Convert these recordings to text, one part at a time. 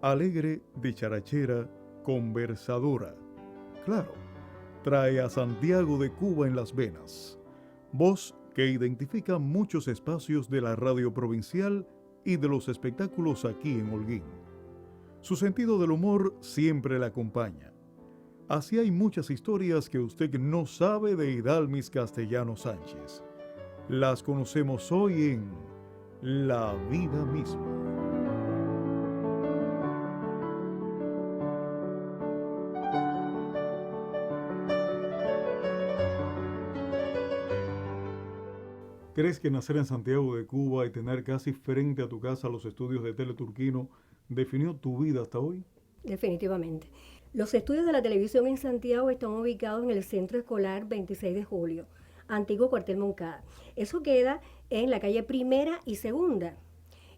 Alegre, dicharachera, conversadora. Claro, trae a Santiago de Cuba en las venas. Voz que identifica muchos espacios de la radio provincial y de los espectáculos aquí en Holguín. Su sentido del humor siempre la acompaña. Así hay muchas historias que usted no sabe de Idalmis Castellano Sánchez. Las conocemos hoy en La Vida Misma. ¿Crees que nacer en Santiago de Cuba y tener casi frente a tu casa los estudios de Teleturquino definió tu vida hasta hoy? Definitivamente. Los estudios de la televisión en Santiago están ubicados en el Centro Escolar 26 de Julio, antiguo cuartel Moncada. Eso queda en la calle Primera y Segunda.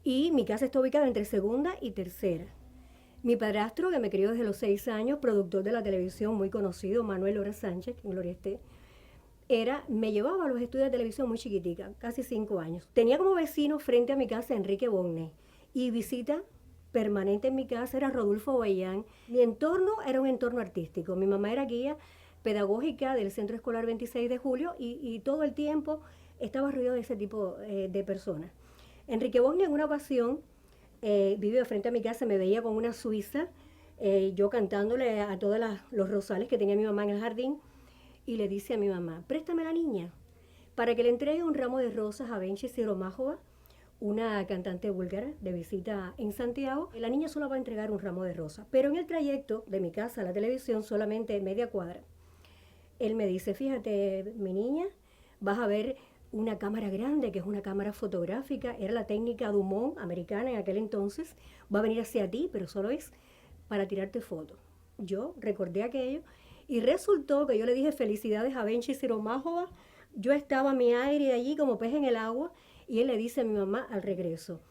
Y mi casa está ubicada entre Segunda y Tercera. Mi padrastro, que me crió desde los 6 años, productor de la televisión muy conocido, Manuel Lora Sánchez, que en gloria esté, me llevaba a los estudios de televisión muy chiquitica, casi 5 años. Tenía como vecino frente a mi casa Enrique Bonne y visita permanente en mi casa era Rodolfo Bayán. Mi entorno era un entorno artístico. Mi mamá era guía pedagógica del Centro Escolar 26 de Julio y todo el tiempo estaba rodeado de ese tipo de personas. Enrique Bonne en una ocasión vivió frente a mi casa, me veía con una suiza, yo cantándole a todos los rosales que tenía mi mamá en el jardín, y le dice a mi mamá, préstame a la niña, para que le entregue un ramo de rosas a Benchi Siromájova, una cantante búlgara de visita en Santiago. La niña solo va a entregar un ramo de rosas, pero en el trayecto de mi casa a la televisión, solamente media cuadra, él me dice, fíjate, mi niña, vas a ver una cámara grande, que es una cámara fotográfica, era la técnica Dumont americana en aquel entonces, va a venir hacia ti, pero solo es para tirarte fotos. Yo recordé aquello y resultó que yo le dije felicidades a Benchi Siromájova. Yo estaba a mi aire allí como pez en el agua y él le dice a mi mamá al regreso,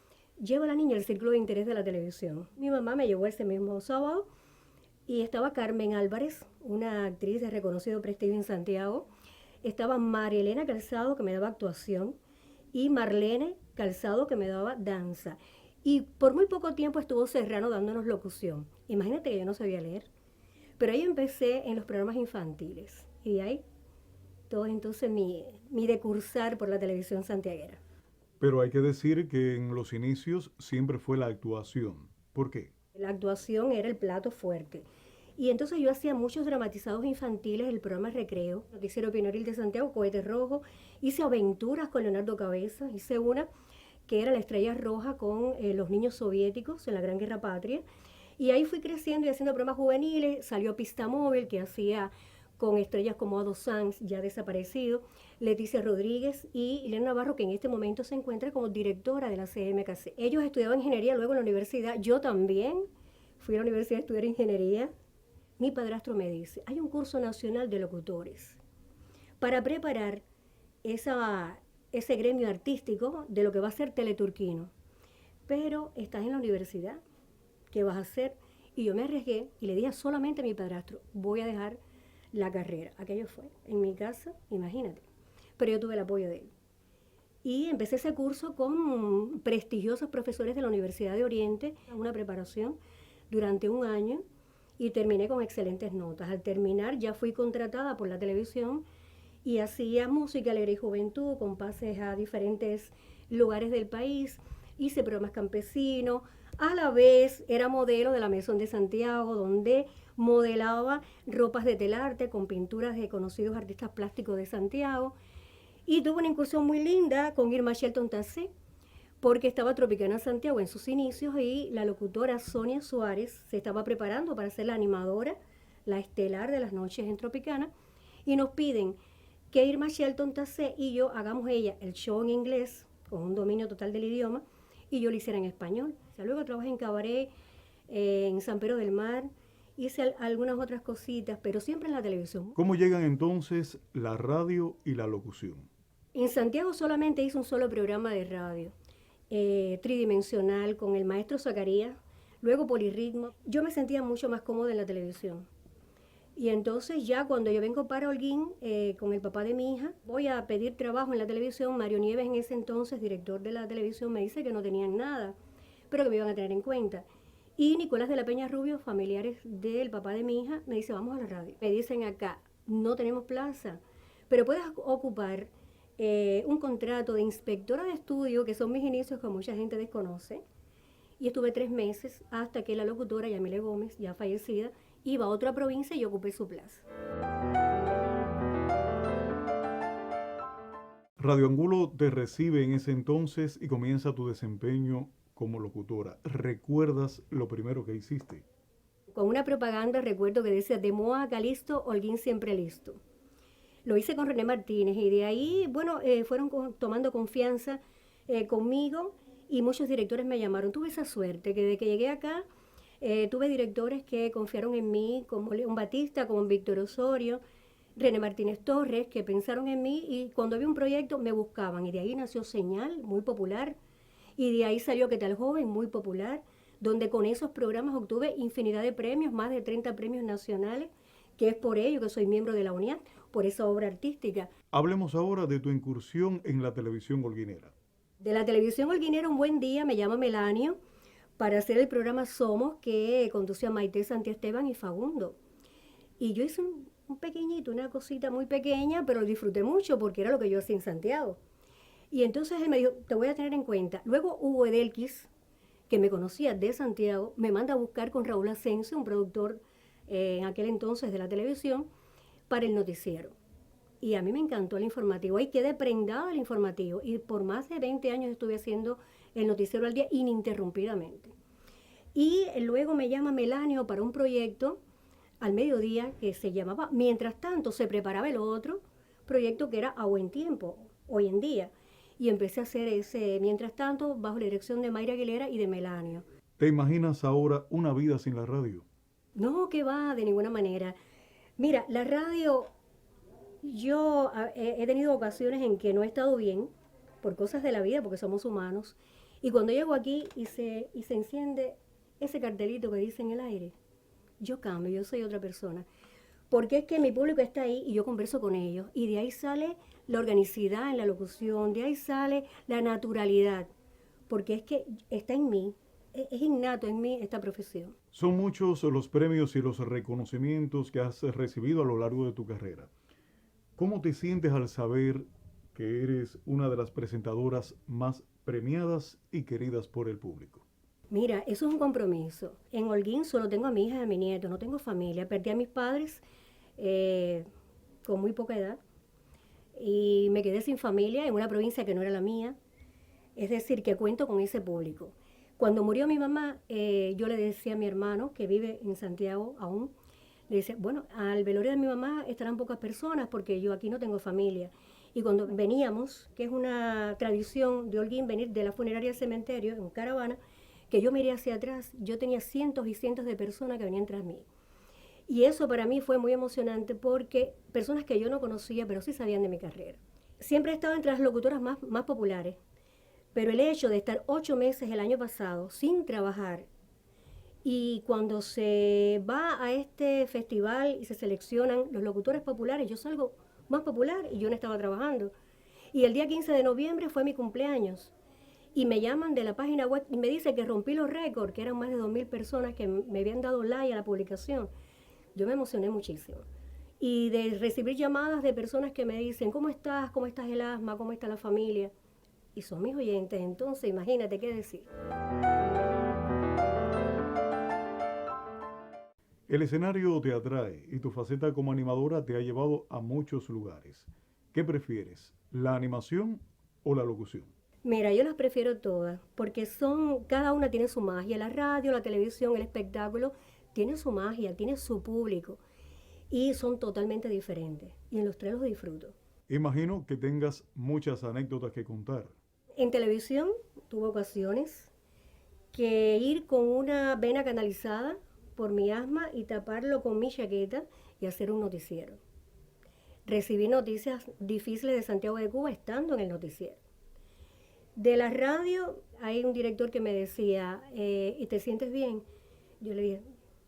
lleva a la niña al círculo de interés de la televisión. Mi mamá me llevó ese mismo sábado y estaba Carmen Álvarez, una actriz de reconocido prestigio en Santiago. Estaba María Elena Calzado, que me daba actuación, y Marlene Calzado, que me daba danza. Y por muy poco tiempo estuvo Serrano dándonos locución. Imagínate que yo no sabía leer. Pero ahí empecé en los programas infantiles. Y de ahí todo entonces mi decursar por la televisión santiaguera. Pero hay que decir que en los inicios siempre fue la actuación. ¿Por qué? La actuación era el plato fuerte. Y entonces yo hacía muchos dramatizados infantiles, el programa Recreo, Noticiero Pienoril de Santiago, Cohete Rojo. Hice aventuras con Leonardo Cabezas. Hice una que era La Estrella Roja con los niños soviéticos en la Gran Guerra Patria. Y ahí fui creciendo y haciendo programas juveniles. Salió Pista Móvil, que hacía con estrellas como Ado Sanz, ya desaparecido, Leticia Rodríguez y Elena Navarro, que en este momento se encuentra como directora de la CMKC. Ellos estudiaban ingeniería luego en la universidad. Yo también fui a la universidad a estudiar ingeniería. Mi padrastro me dice, hay un curso nacional de locutores para preparar ese gremio artístico de lo que va a ser Teleturquino. Pero estás en la universidad, ¿qué vas a hacer? Y yo me arriesgué y le dije solamente a mi padrastro, voy a dejar la carrera. Aquello fue en mi casa, imagínate. Pero yo tuve el apoyo de él. Y empecé ese curso con prestigiosos profesores de la Universidad de Oriente, una preparación durante un año y terminé con excelentes notas. Al terminar ya fui contratada por la televisión y hacía música, alegre y juventud, con pases a diferentes lugares del país. Hice programas campesinos, a la vez era modelo de la Mesón de Santiago, donde modelaba ropas de telarte con pinturas de conocidos artistas plásticos de Santiago. Y tuve una incursión muy linda con Irma Shelton Tassé, porque estaba Tropicana Santiago en sus inicios y la locutora Sonia Suárez se estaba preparando para ser la animadora, la estelar de las noches en Tropicana, y nos piden que Irma Shelton Tassé y yo hagamos ella el show en inglés, con un dominio total del idioma, y yo lo hiciera en español. O sea, luego trabajé en cabaret, en San Pedro del Mar, hice algunas otras cositas, pero siempre en la televisión. ¿Cómo llegan entonces la radio y la locución? En Santiago solamente hice un solo programa de radio, tridimensional, con el maestro Zacarías, luego Polirritmo. Yo me sentía mucho más cómoda en la televisión. Y entonces ya cuando yo vengo para Holguín, con el papá de mi hija, voy a pedir trabajo en la televisión. Mario Nieves, en ese entonces, director de la televisión, me dice que no tenían nada, pero que me iban a tener en cuenta. Y Nicolás de la Peña Rubio, familiares del papá de mi hija, me dice, vamos a la radio. Me dicen acá, no tenemos plaza, pero puedes ocupar un contrato de inspectora de estudio, que son mis inicios que mucha gente desconoce. Y estuve 3 meses hasta que la locutora Yamile Gómez, ya fallecida, iba a otra provincia y ocupé su plaza. Radio Angulo te recibe en ese entonces y comienza tu desempeño como locutora. ¿Recuerdas lo primero que hiciste? Con una propaganda recuerdo que decía, de Moa a Calisto, Holguín siempre listo. Lo hice con René Martínez y de ahí, bueno, fueron tomando confianza conmigo y muchos directores me llamaron. Tuve esa suerte que desde que llegué acá tuve directores que confiaron en mí, como León Batista, como Víctor Osorio, René Martínez Torres, que pensaron en mí y cuando había un proyecto me buscaban. Y de ahí nació Señal, muy popular, y de ahí salió ¿Qué tal joven?, muy popular, donde con esos programas obtuve infinidad de premios, más de 30 premios nacionales, que es por ello que soy miembro de la UNIAD, por esa obra artística. Hablemos ahora de tu incursión en la televisión holguinera. De la televisión holguinera, un buen día me llama Melanio para hacer el programa Somos, que conducía Maite Santiesteban y Fagundo. Y yo hice un pequeñito, una cosita muy pequeña, pero lo disfruté mucho porque era lo que yo hacía en Santiago. Y entonces él me dijo, te voy a tener en cuenta. Luego Hugo Edelquis, que me conocía de Santiago, me manda a buscar con Raúl Asensio, un productor en aquel entonces de la televisión, para el noticiero. Y a mí me encantó el informativo. Ahí quedé prendada del informativo. Y por más de 20 años estuve haciendo el noticiero al día ininterrumpidamente. Y luego me llama Melanio para un proyecto al mediodía que se llamaba, mientras tanto se preparaba el otro proyecto que era A Buen Tiempo, hoy en día. Y empecé a hacer ese, mientras tanto, bajo la dirección de Mayra Aguilera y de Melanio. ¿Te imaginas ahora una vida sin la radio? No, que va, de ninguna manera. Mira, la radio, yo he tenido ocasiones en que no he estado bien, por cosas de la vida, porque somos humanos, y cuando llego aquí y se enciende ese cartelito que dice en el aire, yo cambio, yo soy otra persona. Porque es que mi público está ahí y yo converso con ellos, y de ahí sale la organicidad en la locución, de ahí sale la naturalidad, porque es que está en mí, es innato en mí esta profesión. Son muchos los premios y los reconocimientos que has recibido a lo largo de tu carrera. ¿Cómo te sientes al saber que eres una de las presentadoras más premiadas y queridas por el público? Mira, eso es un compromiso. En Holguín solo tengo a mi hija y a mi nieto, no tengo familia. Perdí a mis padres con muy poca edad y me quedé sin familia en una provincia que no era la mía. Es decir, que cuento con ese público. Cuando murió mi mamá, yo le decía a mi hermano, que vive en Santiago aún, le decía, bueno, al velorio de mi mamá estarán pocas personas porque yo aquí no tengo familia. Y cuando veníamos, que es una tradición de Holguín, venir de la funeraria al cementerio en caravana, que yo miré hacia atrás, yo tenía cientos y cientos de personas que venían tras mí. Y eso para mí fue muy emocionante porque personas que yo no conocía, pero sí sabían de mi carrera. Siempre he estado entre las locutoras más populares, pero el hecho de estar 8 meses el año pasado sin trabajar y cuando se va a este festival y se seleccionan los locutores populares, yo salgo más popular y yo no estaba trabajando. Y el día 15 de noviembre fue mi cumpleaños. Y me llaman de la página web y me dicen que rompí los récords, que eran más de 2.000 personas que me habían dado like a la publicación. Yo me emocioné muchísimo. Y de recibir llamadas de personas que me dicen, ¿cómo estás? ¿Cómo estás el asma? ¿Cómo está la familia? Y son mis oyentes, entonces imagínate qué decir. El escenario te atrae y tu faceta como animadora te ha llevado a muchos lugares. ¿Qué prefieres, la animación o la locución? Mira, yo las prefiero todas, porque cada una tiene su magia. La radio, la televisión, el espectáculo, tiene su magia, tiene su público. Y son totalmente diferentes. Y en los tres los disfruto. Imagino que tengas muchas anécdotas que contar. En televisión tuve ocasiones que ir con una vena canalizada por mi asma y taparlo con mi chaqueta y hacer un noticiero. Recibí noticias difíciles de Santiago de Cuba estando en el noticiero. De la radio, hay un director que me decía, ¿y te sientes bien? Yo le dije,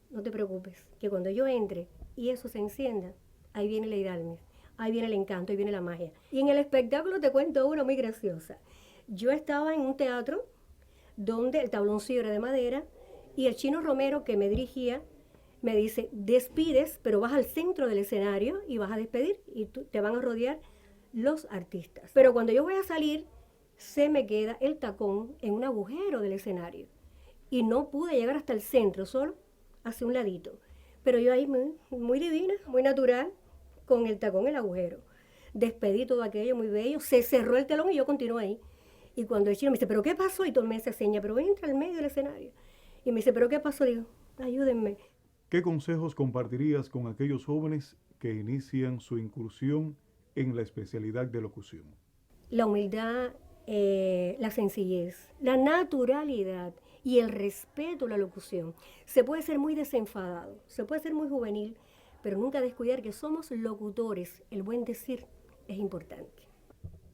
no te preocupes, que cuando yo entre y eso se encienda, ahí viene la Hidalgo, ahí viene el encanto, ahí viene la magia. Y en el espectáculo te cuento una muy graciosa. Yo estaba en un teatro donde el tabloncillo era de madera Y el Chino Romero, que me dirigía, me dice, despides, pero vas al centro del escenario y vas a despedir y te van a rodear los artistas. Pero cuando yo voy a salir, se me queda el tacón en un agujero del escenario y no pude llegar hasta el centro, solo hacia un ladito. Pero yo ahí muy divina, muy natural, con el tacón en el agujero. Despedí todo aquello muy bello, se cerró el telón y yo continué ahí. Y cuando el Chino me dice, ¿pero qué pasó? Y todo me hace seña, pero entra al medio del escenario. Y me dice, ¿pero qué pasó? Digo, ayúdenme. ¿Qué consejos compartirías con aquellos jóvenes que inician su incursión en la especialidad de locución? La humildad, la sencillez, la naturalidad y el respeto a la locución. Se puede ser muy desenfadado, se puede ser muy juvenil, pero nunca descuidar que somos locutores. El buen decir es importante.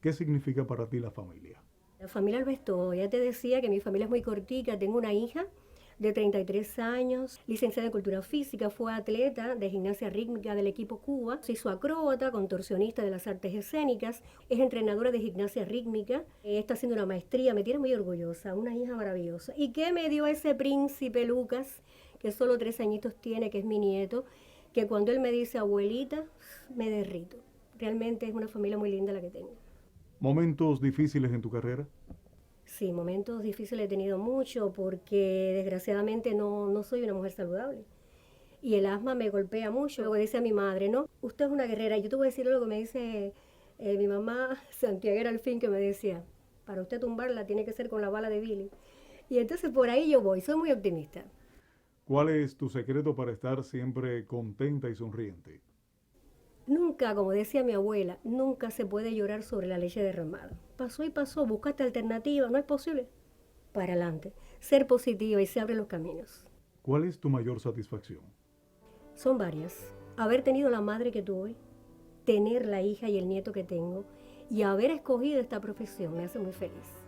¿Qué significa para ti la familia? La familia lo es todo. Ya te decía que mi familia es muy cortica. Tengo una hija de 33 años, licenciada en Cultura Física, fue atleta de gimnasia rítmica del equipo Cuba, se hizo acróbata, contorsionista de las artes escénicas, es entrenadora de gimnasia rítmica, está haciendo una maestría, me tiene muy orgullosa, una hija maravillosa. ¿Y qué me dio ese príncipe Lucas, que solo 3 añitos tiene, que es mi nieto, que cuando él me dice abuelita, me derrito? Realmente es una familia muy linda la que tengo. ¿Momentos difíciles en tu carrera? Sí, momentos difíciles he tenido mucho porque desgraciadamente no soy una mujer saludable. Y el asma me golpea mucho. Luego dice a mi madre, no, usted es una guerrera. Y yo te voy a decir lo que me dice mi mamá Santiaguera al fin, que me decía, para usted tumbarla tiene que ser con la bala de Billy. Y entonces por ahí yo voy, soy muy optimista. ¿Cuál es tu secreto para estar siempre contenta y sonriente? Nunca, como decía mi abuela, nunca se puede llorar sobre la leche derramada. Pasó y pasó, buscaste alternativa, no es posible. Para adelante, ser positiva y se abren los caminos. ¿Cuál es tu mayor satisfacción? Son varias. Haber tenido la madre que tuve, tener la hija y el nieto que tengo y haber escogido esta profesión me hace muy feliz.